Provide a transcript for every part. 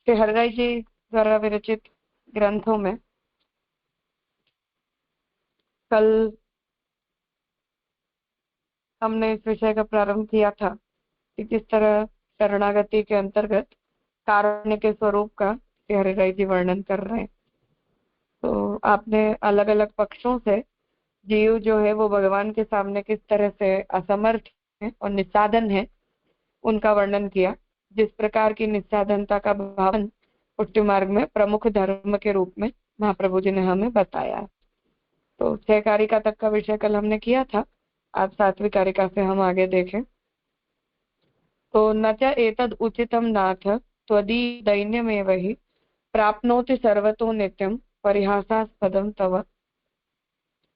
श्री हरिराय जी द्वारा विरचित ग्रंथों में कल हमने इस विषय का प्रारंभ किया था कि किस तरह शरणागति के अंतर्गत कारुण्य के स्वरूप का श्री हरिराय जी वर्णन कर रहे हैं। तो आपने अलग अलग पक्षों से जीव जो है वो भगवान के सामने किस तरह से असमर्थ है और निस्साधन है उनका वर्णन किया। जिस प्रकार की निस्साधनता का भावन पुष्टि मार्ग में प्रमुख धर्म के रूप में महाप्रभु जी ने हमें बताया। तो 6 कारिका तक का विषय कल हमने किया था। आज 7वीं कारिका से हम आगे देखें तो न च एतद् उचितं नाथ त्वदीय दैन्यमेव हि प्राप्नोति सर्वतो नित्यं परिहासास्पदं तव।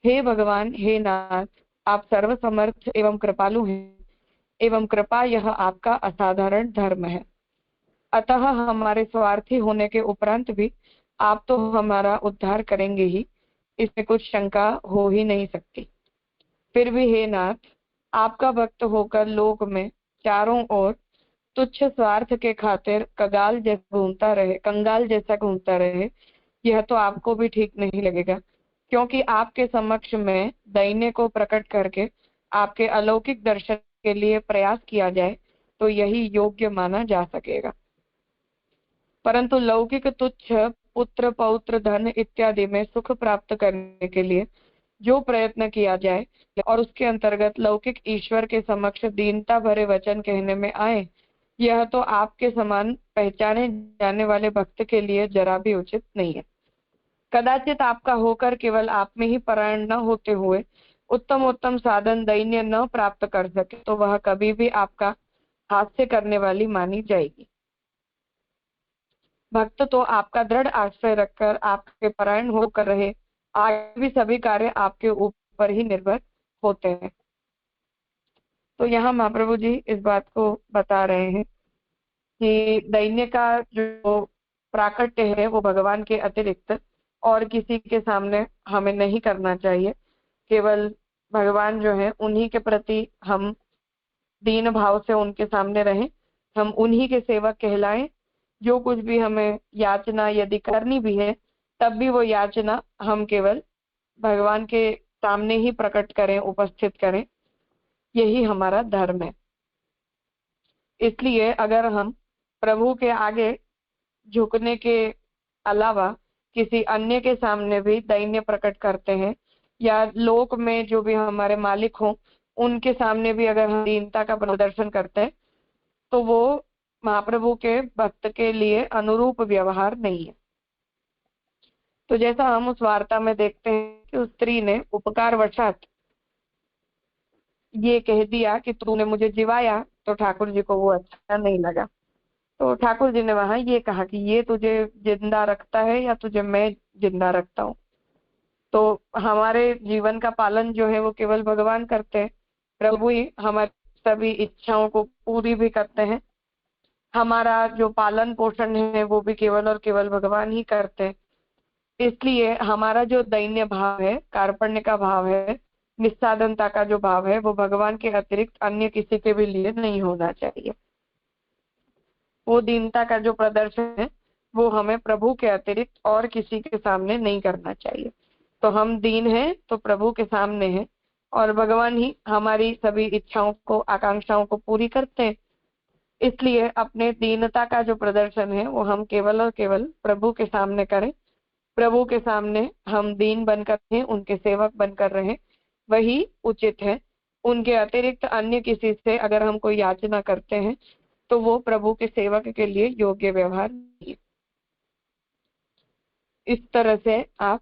हे भगवान, हे नाथ, आप सर्वसमर्थ एवं कृपालु हैं एवं कृपा यह आपका असाधारण धर्म है। अतः हमारे स्वार्थी होने के उपरांत भी आप तो हमारा उद्धार करेंगे ही, इसमें कुछ शंका हो ही नहीं सकती। फिर भी हे नाथ, आपका भक्त होकर लोक में चारों ओर तुच्छ स्वार्थ के खातिर कंगाल जैसा घूमता रहे, यह तो आपको भी ठीक नहीं लगेगा, क्योंकि आपके समक्ष में दैन्य को प्रकट करके आपके अलौकिक दर्शन के लिए प्रयास किया जाए तो यही योग्य माना जा सकेगा। परंतु लौकिक तुच्छ पुत्र पौत्र धन इत्यादि में सुख प्राप्त करने के लिए जो प्रयत्न किया जाए और उसके अंतर्गत लौकिक ईश्वर के समक्ष दीनता भरे वचन कहने में आए, यह तो आपके समान पहचाने जाने वाले भक्त के लिए जरा भी उचित नहीं है। कदाचित आपका होकर केवल आप में ही परायण न होते हुए उत्तम उत्तम साधन दैन्य न प्राप्त कर सके तो वह कभी भी आपका हास्य करने वाली मानी जाएगी। भक्त तो आपका दृढ़ आश्रय रखकर आपके परायण होकर रहे, आगे भी सभी कार्य आपके ऊपर ही निर्भर होते हैं। तो यहाँ महाप्रभु जी इस बात को बता रहे हैं कि दैन्य का जो प्राकट्य है वो भगवान के अतिरिक्त और किसी के सामने हमें नहीं करना चाहिए। केवल भगवान जो है उन्हीं के प्रति हम दीन भाव से उनके सामने रहें, हम उन्हीं के सेवक कहलाएं। जो कुछ भी हमें याचना यदि करनी भी है तब भी वो याचना हम केवल भगवान के सामने ही प्रकट करें, उपस्थित करें, यही हमारा धर्म है। इसलिए अगर हम प्रभु के आगे झुकने के अलावा किसी अन्य के सामने भी दैन्य प्रकट करते हैं या लोक में जो भी हमारे मालिक हों उनके सामने भी अगर हम दीनता का प्रदर्शन करते हैं तो वो महाप्रभु के भक्त के लिए अनुरूप व्यवहार नहीं है। तो जैसा हम उस वार्ता में देखते हैं कि उस स्त्री ने उपकार वशात ये कह दिया कि तूने मुझे जिवाया, तो ठाकुर जी को वो अच्छा नहीं लगा। तो ठाकुर जी ने वहां ये कहा कि ये तुझे जिंदा रखता है या तुझे मैं जिंदा रखता हूँ। तो हमारे जीवन का पालन जो है वो केवल भगवान करते हैं, प्रभु ही हमारी सभी इच्छाओं को पूरी भी करते हैं। हमारा जो पालन पोषण है वो भी केवल और केवल भगवान ही करते हैं। इसलिए हमारा जो दैन्य भाव है, कार्पण्य का भाव है, निस्साधनता का जो भाव है वो भगवान के अतिरिक्त अन्य किसी के भी लिए नहीं होना चाहिए। वो दीनता का जो प्रदर्शन है वो हमें प्रभु के अतिरिक्त और किसी के सामने नहीं करना चाहिए। तो हम दीन हैं तो प्रभु के सामने हैं और भगवान ही हमारी सभी इच्छाओं को, आकांक्षाओं को पूरी करते हैं। इसलिए अपने दीनता का जो प्रदर्शन है वो हम केवल और केवल प्रभु के सामने करें। प्रभु के सामने हम दीन बनकर रहें, उनके सेवक बनकर रहें, वही उचित है। उनके अतिरिक्त अन्य किसी से अगर हम कोई याचना करते हैं तो वो प्रभु के सेवक के लिए योग्य व्यवहार नहीं है। इस तरह से आप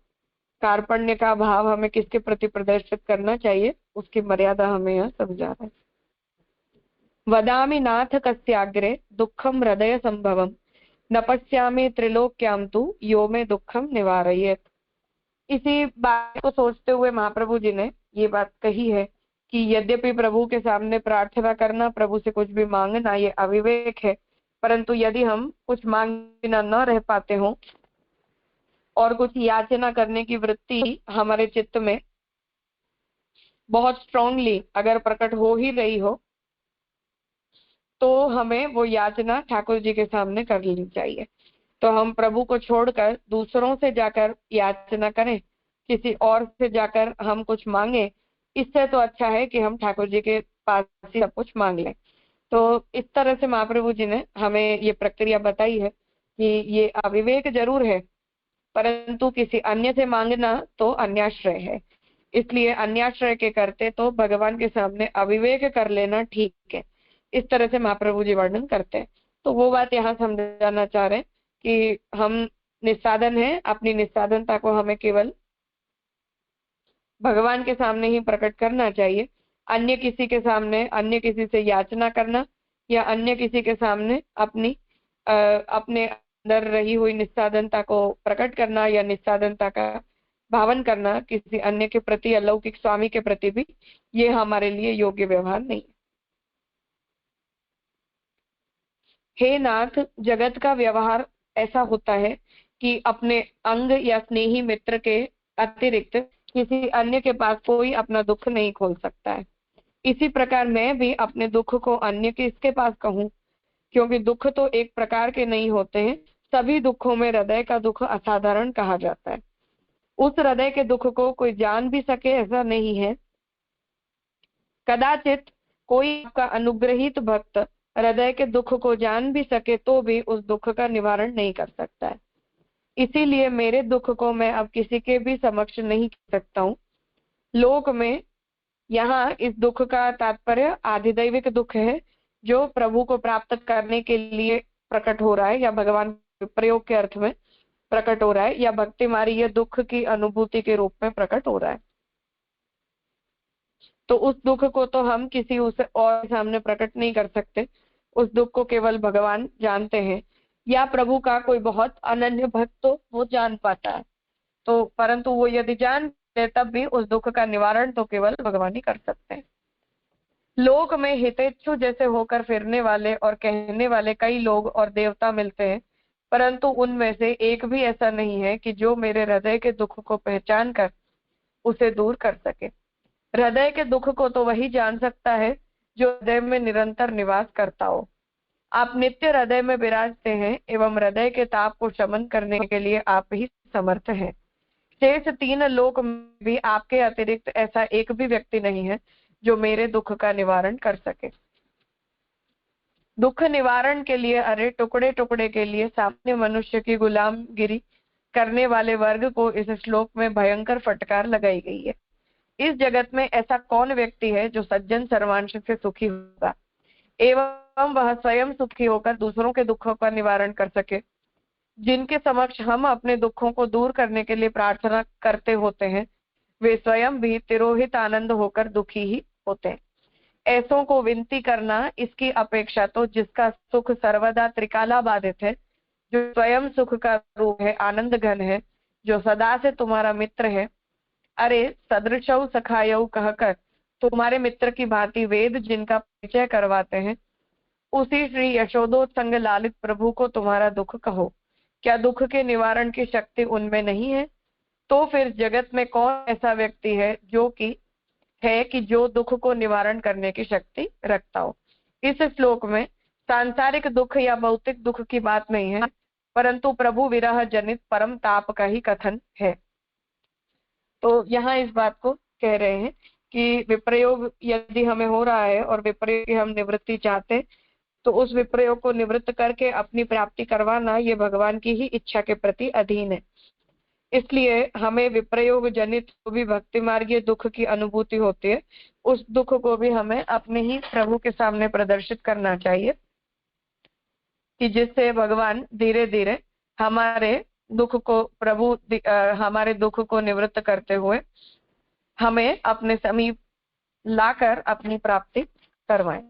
कार्पण्य का भाव हमें किसके प्रति प्रदर्शित करना चाहिए उसकी मर्यादा हमें यहाँ समझा रहा है। वदामि नाथ कस्याग्रे दुःखम हृदय संभवम न पश्यामि त्रिलोक्याम तु यो में दुःखम निवारयेत। इसी बात को सोचते हुए महाप्रभु जी ने ये बात कही है कि यद्यपि प्रभु के सामने प्रार्थना करना, प्रभु से कुछ भी मांगना ये अविवेक है, परंतु यदि हम कुछ मांगे बिना न रह पाते हों और कुछ याचना करने की वृत्ति हमारे चित्त में बहुत स्ट्रांगली अगर प्रकट हो ही रही हो तो हमें वो याचना ठाकुर जी के सामने कर लेनी चाहिए। तो हम प्रभु को छोड़कर दूसरों से जाकर याचना करें, किसी और से जाकर हम कुछ मांगे, इससे तो अच्छा है कि हम ठाकुर जी के पास ही सब कुछ मांग लें। तो इस तरह से महाप्रभु जी ने हमें ये प्रक्रिया बताई है कि ये अविवेक जरूर है, परंतु किसी अन्य से मांगना तो अन्याश्रय है। इसलिए अन्याश्रय के करते तो भगवान के सामने अविवेक कर लेना ठीक है। इस तरह से महाप्रभु जी वर्णन करते हैं। तो वो बात यहाँ समझाना चाह रहे हैं कि हम निस्साधन है, अपनी निस्साधनता को हमें केवल भगवान के सामने ही प्रकट करना चाहिए। अन्य किसी के सामने, अन्य किसी से याचना करना या अन्य किसी के सामने अपने अंदर रही हुई निस्साधनता को प्रकट करना या निस्साधनता का भावन करना किसी अन्य के प्रति, अलौकिक स्वामी के प्रति भी, ये हमारे लिए योग्य व्यवहार नहीं है। हे नाथ, जगत का व्यवहार ऐसा होता है कि अपने अंग या स्नेही मित्र के अतिरिक्त किसी अन्य के पास कोई अपना दुख नहीं खोल सकता है। इसी प्रकार मैं भी अपने दुख को अन्य किसके पास कहूँ, क्योंकि दुख तो एक प्रकार के नहीं होते हैं। सभी दुखों में हृदय का दुख असाधारण कहा जाता है। उस हृदय के दुख को कोई जान भी सके ऐसा नहीं है। कदाचित कोई आपका अनुग्रहित भक्त हृदय के दुख को जान भी सके तो भी उस दुख का निवारण नहीं कर सकता है। इसीलिए मेरे दुख को मैं अब किसी के भी समक्ष नहीं कह सकता हूँ। लोक में यहाँ इस दुख का तात्पर्य आधिदैविक दुख है, जो प्रभु को प्राप्त करने के लिए प्रकट हो रहा है या भगवान प्रयोग के अर्थ में प्रकट हो रहा है, या भक्ति मार्गीय दुख की अनुभूति के रूप में प्रकट हो रहा है। तो उस दुख को तो हम किसी उस और सामने प्रकट नहीं कर सकते। उस दुख को केवल भगवान जानते हैं, या प्रभु का कोई बहुत अनन्य भक्त तो वो जान पाता है। तो परंतु वो यदि जान ले तब भी उस दुख का निवारण तो केवल भगवान ही कर सकते हैं। लोक में हितेच्छु जैसे होकर फिरने वाले और कहने वाले कई लोग और देवता मिलते हैं, परंतु उनमें से एक भी ऐसा नहीं है कि जो मेरे हृदय के दुख को पहचान कर उसे दूर कर सके। हृदय के दुख को तो वही जान सकता है जो हृदय में निरंतर निवास करता हो। आप नित्य हृदय में विराजते हैं एवं हृदय के ताप को शमन करने के लिए आप ही समर्थ हैं। शेष तीन लोक में भी आपके अतिरिक्त ऐसा एक भी व्यक्ति नहीं है जो मेरे दुख का निवारण कर सके। दुख निवारण के लिए, अरे टुकड़े टुकड़े के लिए सामान्य मनुष्य की गुलामगिरी करने वाले वर्ग को इस श्लोक में भयंकर फटकार लगाई गई है। इस जगत में ऐसा कौन व्यक्ति है जो सज्जन सर्वांश से सुखी होगा एवं वह स्वयं सुखी होकर दूसरों के दुखों का निवारण कर सके। जिनके समक्ष हम अपने दुखों को दूर करने के लिए प्रार्थना करते होते हैं, वे स्वयं भी तिरोहित आनंद होकर दुखी ही होते हैं। ऐसों को विनती करना इसकी अपेक्षा तो जिसका सुख सर्वदा त्रिकाला बाधित है, जो स्वयं सुख का रूप है, आनंद घन है, जो सदा से तुम्हारा मित्र है, अरे सदृशौ सखायौ कहकर तुम्हारे मित्र की भांति वेद जिनका परिचय करवाते हैं, उसी श्री यशोदोत्संग लालित प्रभु को तुम्हारा दुख कहो। क्या दुख के निवारण की शक्ति उनमें नहीं है? तो फिर जगत में कौन ऐसा व्यक्ति है जो दुख को निवारण करने की शक्ति रखता हो। इस श्लोक में सांसारिक दुख या भौतिक दुख की बात नहीं है, परंतु प्रभु विरह जनित परम ताप का ही कथन है। तो यहाँ इस बात को कह रहे हैं कि विप्रयोग यदि हमें हो रहा है और विप्रयोग की हम निवृत्ति चाहते, तो उस विप्रयोग को निवृत्त करके अपनी प्राप्ति करवाना ये भगवान की ही इच्छा के प्रति अधीन है। इसलिए हमें विप्रयोग जनित जो भी भक्ति मार्गीय दुख की अनुभूति होती है, उस दुख को भी हमें अपने ही प्रभु के सामने प्रदर्शित करना चाहिए, कि जिससे भगवान धीरे धीरे हमारे दुख को निवृत्त करते हुए हमें अपने समीप लाकर अपनी प्राप्ति करवाएं।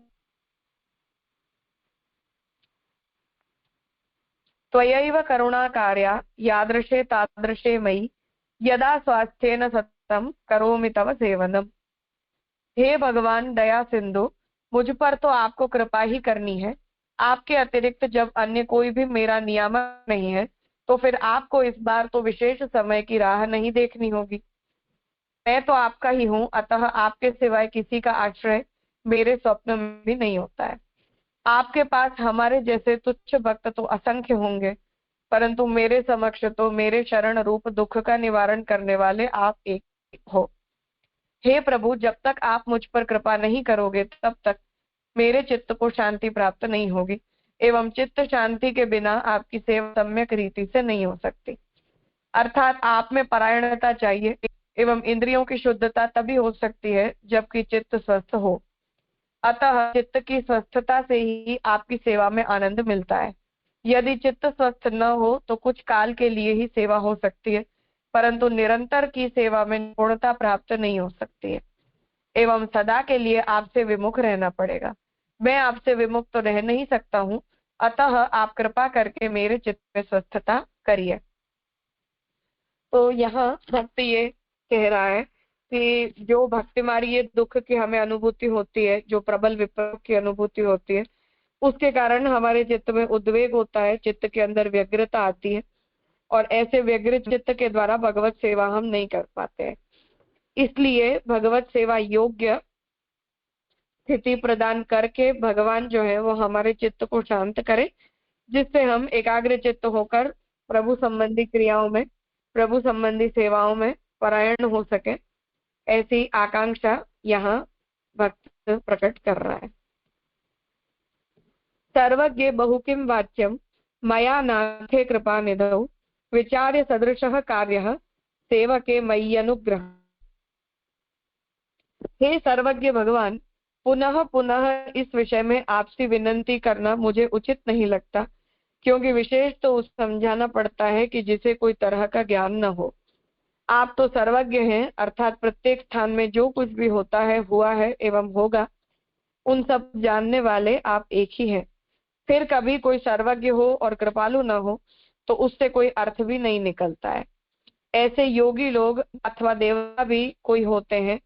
त्वयैव करुणाकार्या यादृशे तादृशे मयि यदा स्वास्थ्येन सततं करोमि तव सेवनम। हे भगवान दया सिंधु, मुझ पर तो आपको कृपा ही करनी है। आपके अतिरिक्त जब अन्य कोई भी मेरा नियामक नहीं है, तो फिर आपको इस बार तो विशेष समय की राह नहीं देखनी होगी। मैं तो आपका ही हूँ, अतः आपके सिवाय किसी का आश्रय मेरे स्वप्न में भी नहीं होता है। आपके पास हमारे जैसे तुच्छ भक्त तो असंख्य होंगे, परंतु मेरे समक्ष तो मेरे शरण रूप दुख का निवारण करने वाले आप एक हो। हे प्रभु, जब तक आप मुझ पर कृपा नहीं करोगे तब तक मेरे चित्त को शांति प्राप्त नहीं होगी, एवं चित्त शांति के बिना आपकी सेवा सम्यक रीति से नहीं हो सकती। अर्थात आप में परायणता चाहिए, एवं इंद्रियों की शुद्धता तभी हो सकती है जबकि चित्त स्वस्थ हो। अतः चित्त की स्वस्थता से ही आपकी सेवा में आनंद मिलता है। यदि चित्त स्वस्थ न हो तो कुछ काल के लिए ही सेवा हो सकती है, परंतु निरंतर की सेवा में पूर्णता प्राप्त नहीं हो सकती है, एवं सदा के लिए आपसे विमुख रहना पड़ेगा। मैं आपसे विमुख तो रह नहीं सकता हूँ, अतः आप कृपा करके मेरे चित्त में स्वस्थता करिए। तो यहाँ भक्त ये कह रहा है कि जो भक्ति मारी ये दुख की हमें अनुभूति होती है, जो प्रबल विपद की अनुभूति होती है, उसके कारण हमारे चित्त में उद्वेग होता है, चित्त के अंदर व्यग्रता आती है, और ऐसे व्यग्र चित्त के द्वारा भगवत सेवा हम नहीं कर पाते हैं। इसलिए भगवत सेवा योग्य स्थिति प्रदान करके भगवान जो है वो हमारे चित्त को शांत करे, जिससे हम एकाग्र चित्त होकर प्रभु संबंधी क्रियाओं में, प्रभु संबंधी सेवाओं में परायण हो सके। ऐसी आकांक्षा यहाँ भक्त प्रकट कर रहा है। सर्वज्ञ बहुकिं वाच्यं मया नाथे कृपा निधौ विचार्य सदृशः कार्यः सेवके मयि अनुग्रह। हे सर्वज्ञ भगवान, पुनः पुनः इस विषय में आपसे विनंती करना मुझे उचित नहीं लगता, क्योंकि विशेष तो उस समझाना पड़ता है कि जिसे कोई तरह का ज्ञान न हो। आप तो सर्वज्ञ हैं, अर्थात प्रत्येक स्थान में जो कुछ भी होता है, हुआ है एवं होगा, उन सब जानने वाले आप एक ही हैं। फिर कभी कोई सर्वज्ञ हो और कृपालु न हो तो उससे कोई अर्थ भी नहीं निकलता है। ऐसे योगी लोग अथवा देवता भी कोई होते हैं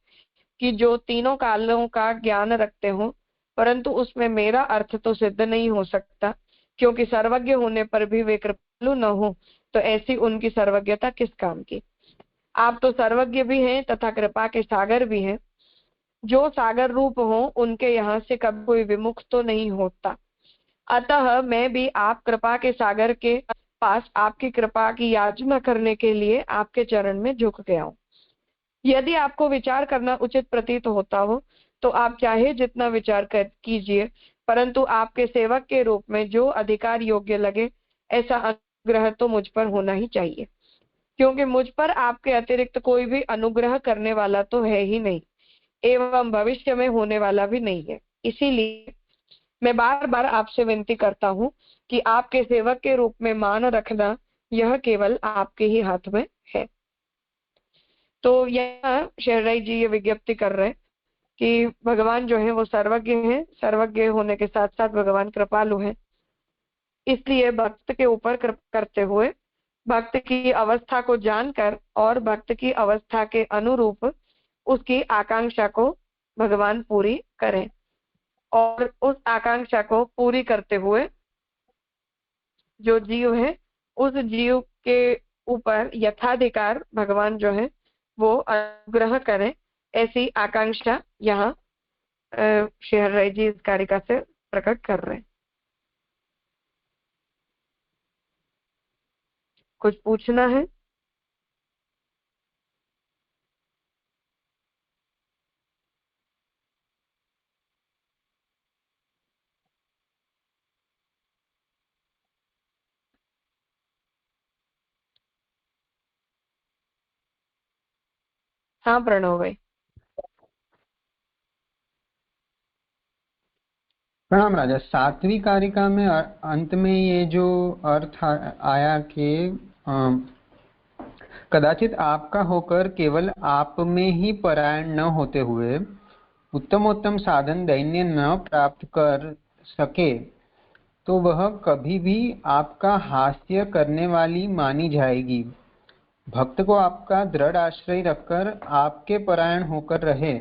कि जो तीनों कालों का ज्ञान रखते हो, परंतु उसमें मेरा अर्थ तो सिद्ध नहीं हो सकता, क्योंकि सर्वज्ञ होने पर भी वे कृपालु न हो तो ऐसी उनकी सर्वज्ञता किस काम की। आप तो सर्वज्ञ भी हैं तथा कृपा के सागर भी हैं। जो सागर रूप हो उनके यहाँ से कभी कोई विमुख तो नहीं होता। अतः मैं भी आप कृपा के सागर के पास आपकी कृपा की याचना करने के लिए आपके चरण में झुक गया हूँ। यदि आपको विचार करना उचित प्रतीत होता हो तो आप चाहे जितना विचार कीजिए, परंतु आपके सेवक के रूप में जो अधिकार योग्य लगे ऐसा अनुग्रह तो मुझ पर होना ही चाहिए, क्योंकि मुझ पर आपके अतिरिक्त कोई भी अनुग्रह करने वाला तो है ही नहीं, एवं भविष्य में होने वाला भी नहीं है। इसीलिए मैं बार बार आपसे विनती करता हूँ कि आपके सेवक के रूप में मान रखना यह केवल आपके ही हाथ में है। तो यहाँ शहराई जी ये विज्ञप्ति कर रहे हैं कि भगवान जो है वो सर्वज्ञ है, सर्वज्ञ होने के साथ साथ भगवान कृपालु है। इसलिए भक्त के ऊपर कृपा करते हुए भक्त की अवस्था को जानकर और भक्त की अवस्था के अनुरूप उसकी आकांक्षा को भगवान पूरी करें, और उस आकांक्षा को पूरी करते हुए जो जीव है उस जीव के ऊपर यथाधिकार भगवान जो है वो अनुग्रह करें। ऐसी आकांक्षा यहाँ शेहर राय जी इस कारिका से प्रकट कर रहे हैं। कुछ पूछना है? हाँ प्रणव भाई। प्रणाम राजा। सातवीं कारिका में अंत में ये जो अर्थ आया कि कदाचित आपका होकर केवल आप में ही परायण न होते हुए उत्तमोत्तम साधन दैन्य न प्राप्त कर सके तो वह कभी भी आपका हास्य करने वाली मानी जाएगी। भक्त को आपका दृढ़ आश्रय रखकर आपके परायण होकर रहे,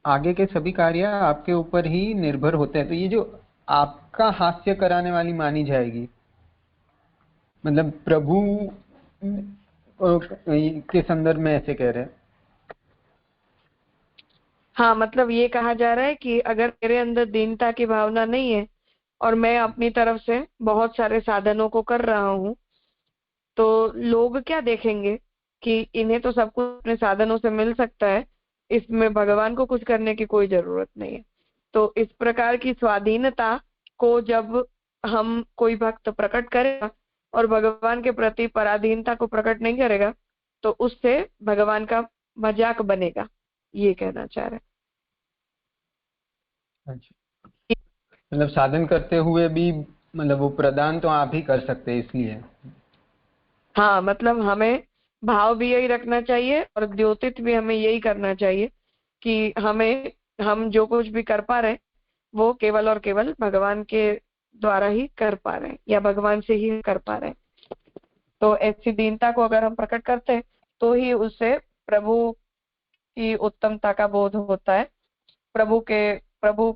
आगे के सभी कार्य आपके ऊपर ही निर्भर होते हैं। तो ये जो आपका हास्य कराने वाली मानी जाएगी, मतलब प्रभु के संदर्भ में ऐसे कह रहे हैं। हाँ, मतलब ये कहा जा रहा है कि अगर मेरे अंदर दीनता की भावना नहीं है और मैं अपनी तरफ से बहुत सारे साधनों को कर रहा हूँ, तो लोग क्या देखेंगे कि इन्हें तो सब कुछ अपने साधनों से मिल सकता है, इसमें भगवान को कुछ करने की कोई जरूरत नहीं है। तो इस प्रकार की स्वाधीनता को जब हम कोई भक्त प्रकट करेगा और भगवान के प्रति पराधीनता को प्रकट नहीं करेगा, तो उससे भगवान का मजाक बनेगा, ये कहना चाह रहे अच्छा, मतलब साधन करते हुए भी मतलब वो प्रदान तो आप ही कर सकते हैं इसलिए। हाँ, मतलब हमें भाव भी यही रखना चाहिए और द्योतित भी हमें यही करना चाहिए कि हम जो कुछ भी कर पा रहे हैं वो केवल और केवल भगवान के द्वारा ही कर पा रहे हैं या भगवान से ही कर पा रहे हैं। तो ऐसी दीनता को अगर हम प्रकट करते हैं तो ही उससे प्रभु की उत्तमता का बोध होता है, प्रभु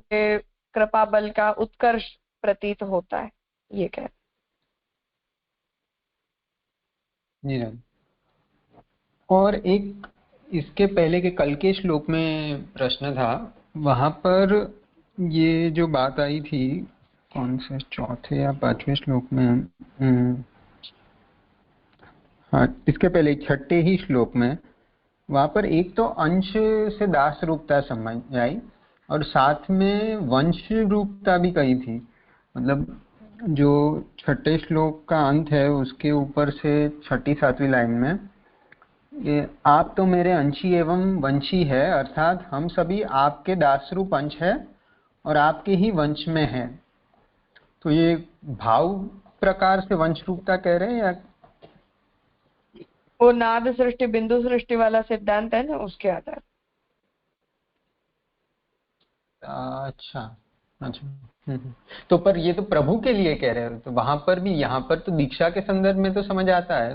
के कृपा बल का उत्कर्ष प्रतीत होता है, ये कह। जी राम। और एक इसके पहले के कल के श्लोक में प्रश्न था, वहां पर ये जो बात आई थी, कौन से चौथे या पांचवें श्लोक में, हाँ इसके पहले छठे ही श्लोक में, वहां पर एक तो अंश से दास रूपता समझ आई और साथ में वंश रूपता भी कही थी। मतलब जो छठे श्लोक का अंत है उसके ऊपर से छठी सातवीं लाइन में, ये आप तो मेरे अंशी एवं वंशी है, अर्थात हम सभी आपके दास रूप अंश है और आपके ही वंश में है। तो ये भाव प्रकार से वंश रूपता कह रहे हैं या? वो नाद सृष्टि बिंदु सृष्टि वाला सिद्धांत है ना, उसके आधार। अच्छा अच्छा। तो पर ये तो प्रभु के लिए कह रहे हो, तो वहां पर भी, यहाँ पर तो दीक्षा के संदर्भ में तो समझ आता है।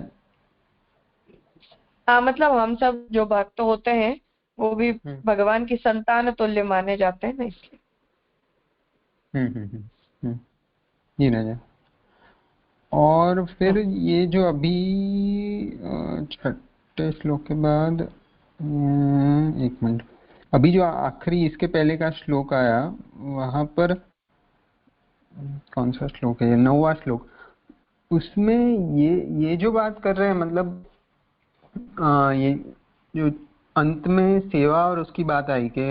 हाँ, मतलब हम सब जो भक्त होते हैं वो भी भगवान की संतान तुल्य माने जाते हैं ना, इसलिए। जी राजा। और हाँ। फिर ये जो अभी छठे श्लोक के बाद, एक मिनट, अभी जो आखिरी इसके पहले का श्लोक आया, वहां पर कौन सा श्लोक है, ये 9वां श्लोक, उसमें ये जो बात कर रहे हैं, मतलब ये जो अंत में सेवा और उसकी बात आई कि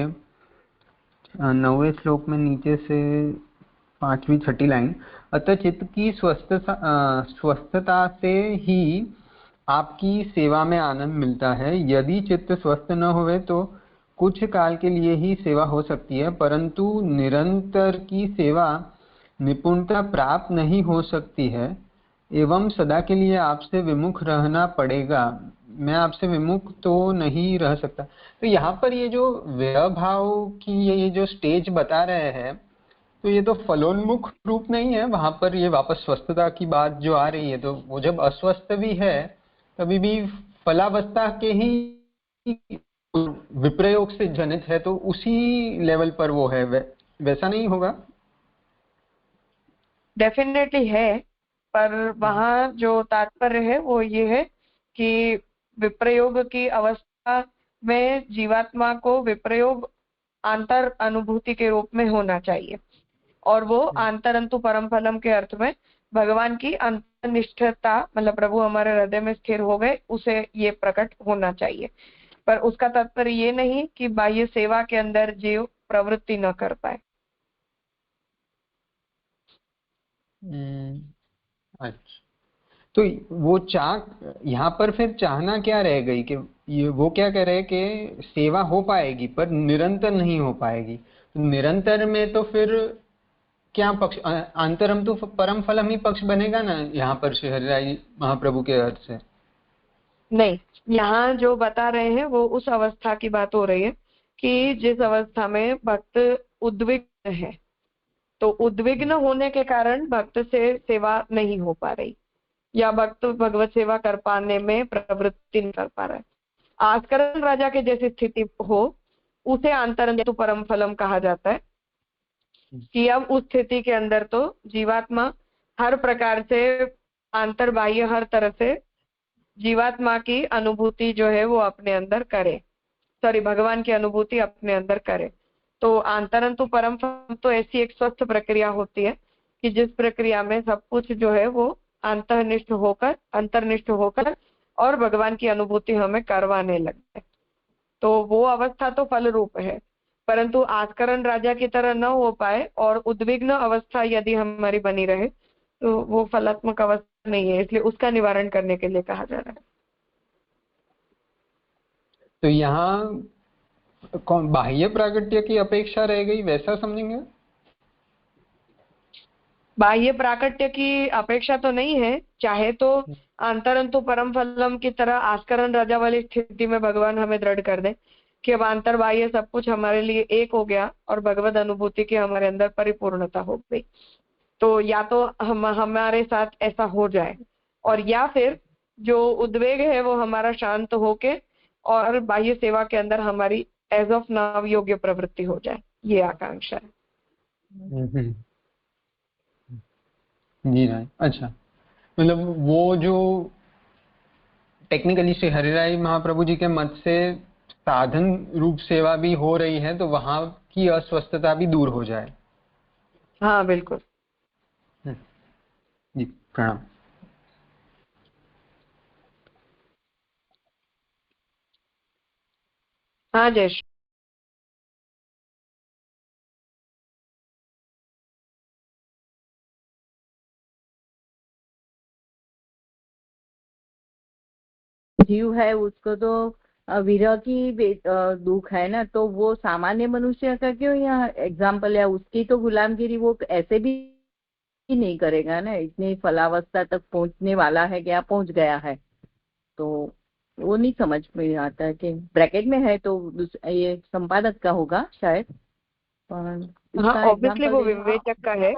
9वें श्लोक में नीचे से 5वीं छठी लाइन, अतः चित्त की स्वस्थता से ही आपकी सेवा में आनंद मिलता है। यदि चित्त स्वस्थ न होवे तो कुछ काल के लिए ही सेवा हो सकती है, परंतु निरंतर की सेवा निपुणता प्राप्त नहीं हो सकती है एवं सदा के लिए आपसे विमुख रहना पड़ेगा। मैं आपसे विमुख तो नहीं रह सकता। तो यहाँ पर ये जो व्यभाव की ये जो स्टेज बता रहे हैं, तो ये तो फलोन्मुख रूप नहीं है। वहां पर ये वापस स्वस्थता की बात जो आ रही है, तो वो जब अस्वस्थ भी है तभी भी फलावस्था के ही विप्रयोग से जनित है, तो उसी लेवल पर वो है, वैसा नहीं होगा? डेफिनेटली है, पर वहाँ जो तात्पर्य है वो ये है कि विप्रयोग की अवस्था में जीवात्मा को विप्रयोग आंतर अनुभूति के रूप में होना चाहिए, और वो आंतरंतु परम फलम के अर्थ में भगवान की अंतनिष्ठता, मतलब प्रभु हमारे हृदय में स्थिर हो गए, उसे ये प्रकट होना चाहिए। पर उसका तात्पर्य ये नहीं कि बाह्य सेवा के अंदर जीव प्रवृत्ति न कर पाए। अच्छा, तो वो चाह यहाँ पर फिर चाहना क्या रह गई कि ये वो क्या कह रहे हैं कि सेवा हो पाएगी पर निरंतर नहीं हो पाएगी। तो निरंतर में तो फिर क्या पक्ष, अंतरम तो परम फलम ही पक्ष बनेगा ना यहाँ पर श्री हरिराय महाप्रभु के अर्थ से? नहीं, यहाँ जो बता रहे हैं वो उस अवस्था की बात हो रही है कि जिस अवस्था में भक्त उद्विग्न है, तो उद्विग्न होने के कारण भक्त से सेवा नहीं हो पा रही या भक्त भगवत सेवा कर पाने में प्रवृत्ति नहीं कर पा रहा है। आस्करण राजा के जैसी स्थिति हो, उसे आंतरंतु परम फलम कहा जाता है कि अब उस स्थिति के अंदर तो जीवात्मा हर प्रकार से आंतर बाह्य हर तरह से जीवात्मा की अनुभूति जो है वो अपने अंदर करे, सॉरी भगवान की अनुभूति अपने अंदर करे। तो आंतरंतु परम फलम तो ऐसी एक स्वस्थ प्रक्रिया होती है कि जिस प्रक्रिया में सब कुछ जो है वो अंतर्निष्ठ होकर और भगवान की अनुभूति हमें करवाने लगता है। तो वो अवस्था तो फल रूप है, परंतु आस्करण राजा की तरह न हो पाए और उद्विग्न अवस्था यदि हमारी बनी रहे तो वो फलात्मक अवस्था नहीं है, इसलिए उसका निवारण करने के लिए कहा जा रहा है। तो यहाँ बाह्य प्रागट्य की अपेक्षा रह गई, वैसा समझेंगे? बाह्य प्राकट्य की अपेक्षा तो नहीं है, चाहे तो अंतरंतु परम फलम की तरह आस्करण राजा वाली स्थिति में भगवान हमें दृढ़ कर दे कि अब अंतर बाह्य सब कुछ हमारे लिए एक हो गया और भगवत अनुभूति की हमारे अंदर परिपूर्णता हो गई। तो या तो हमारे साथ ऐसा हो जाए, और या फिर जो उद्वेग है वो हमारा शांत होके और बाह्य सेवा के अंदर हमारी एज ऑफ नाउ योग्य प्रवृत्ति हो जाए, ये आकांक्षा है। जी राय। अच्छा, मतलब वो जो टेक्निकली श्री हरिराय महाप्रभु जी के मत से साधन रूप सेवा भी हो रही है तो वहां की अस्वस्थता भी दूर हो जाए। हाँ बिल्कुल। जी प्रणाम। हाँ जयेश। जीव है उसको तो विरह की दुख है ना, तो वो सामान्य मनुष्य का क्यों यहाँ एग्जाम्पल है, उसकी तो गुलामगिरी वो ऐसे भी नहीं करेगा ना, इतनी फलावस्था तक पहुंचने वाला है क्या, पहुंच गया है। तो वो नहीं समझ में आता कि ब्रैकेट में है तो ये संपादक का होगा शायद, पर हाँ इसका ऑब्वियसली एग्जाम्पल वो देना। विवेचक का है,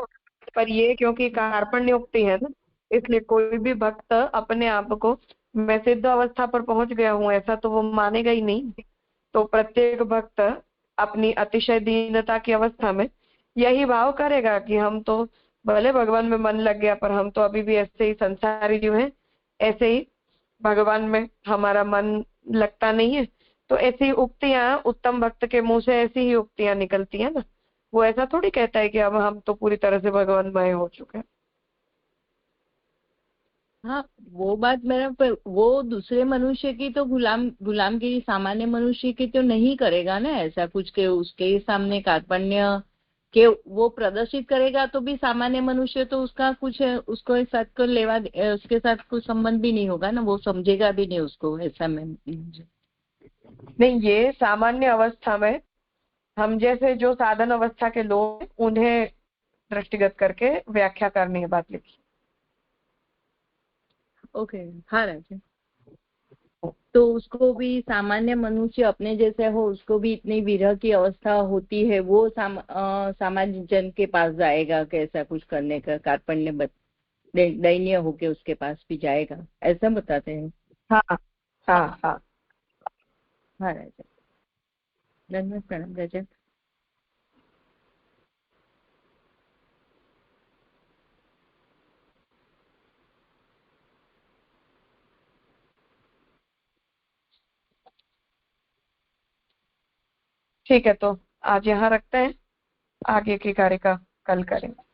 पर ये क्योंकि कार्पण्योक्ति है ना, इसलिए कोई भी भक्त अपने आप को मैं सिद्ध अवस्था पर पहुंच गया हूँ ऐसा तो वो मानेगा ही नहीं। तो प्रत्येक भक्त अपनी अतिशय दीनता की अवस्था में यही भाव करेगा कि हम तो भले भगवान में मन लग गया पर हम तो अभी भी ऐसे ही संसारी जीव हैं, ऐसे ही भगवान में हमारा मन लगता नहीं है। तो ऐसी उक्तियां उत्तम भक्त के मुंह से ऐसी ही उक्तियां निकलती है ना, वो ऐसा थोड़ी कहता है कि अब हम तो पूरी तरह से भगवानमय हो चुके हैं। हाँ वो बात मेरा, पर वो दूसरे मनुष्य की तो गुलामगिरी सामान्य मनुष्य की तो नहीं करेगा ना, ऐसा कुछ के उसके सामने कार्पण्य के वो प्रदर्शित करेगा तो भी सामान्य मनुष्य तो उसका कुछ उसको साथ को उसके साथ कुछ संबंध भी नहीं होगा ना, वो समझेगा भी नहीं उसको, ऐसा मैं। नहीं, ये सामान्य अवस्था में हम जैसे जो साधन अवस्था के लोग हैं, उन्हें दृष्टिगत करके व्याख्या करनी है बात लिखी। ओके। हाँ राजा, तो उसको भी सामान्य मनुष्य अपने जैसे हो उसको भी इतनी विरह की अवस्था होती है, वो सामान्य जन के पास जाएगा कैसा कुछ करने का, कार्पण्य दयनीय होके उसके पास भी जाएगा, ऐसा बताते हैं। हाँ हाँ हाँ। हाँ राजा, धन्यवाद, प्रणाम राजा। ठीक है, तो आज यहाँ रखते हैं, आगे की कार्य का कल करेंगे।